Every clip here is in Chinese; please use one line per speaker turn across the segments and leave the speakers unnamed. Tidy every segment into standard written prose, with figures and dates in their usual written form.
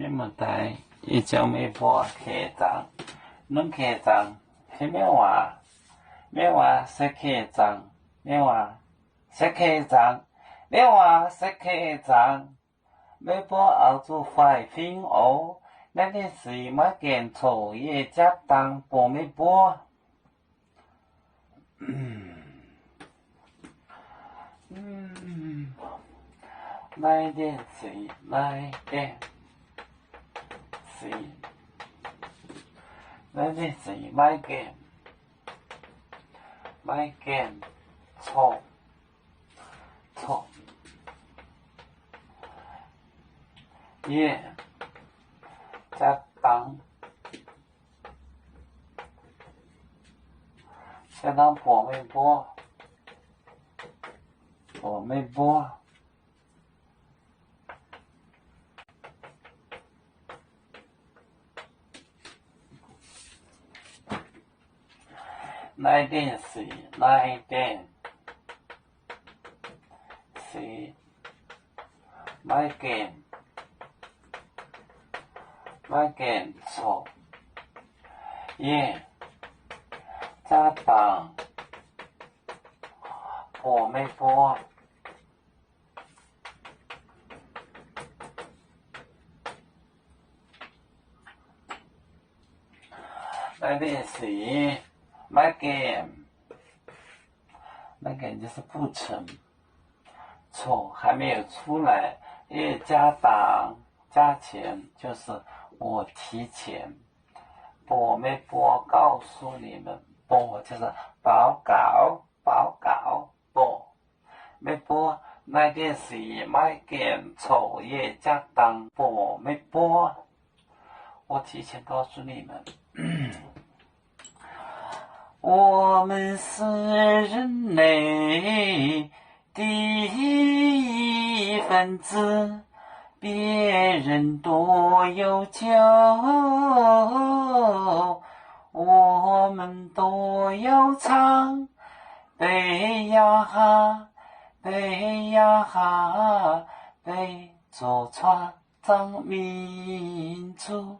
么大一叫咩波客栈，侬客栈是咩话？咩话是客栈？咩话是客栈？咩话是客栈？咩波熬做快fin哦，那你是么见错也加当波咩波？来电是来电是来电是来电来电错错也加当加当波咩波？波咩波？来电是来电是来电来电错也加当波咩波？来练习，my game，my game 就是不成，错还没有出来，也加档加钱，就是我提前，播没播告诉你们，播就是报告播，没播来练习，my game 错也加档播没播，我提前告诉你们。我们是人类第一分子，别人多悠久，我们多悠长。背呀哈，背呀哈，背着船长民族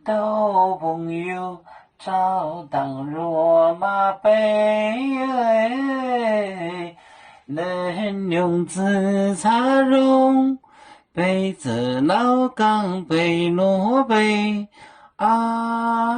都朋友。照当罗马杯，能用紫茶蓉，杯子老钢杯罗杯啊。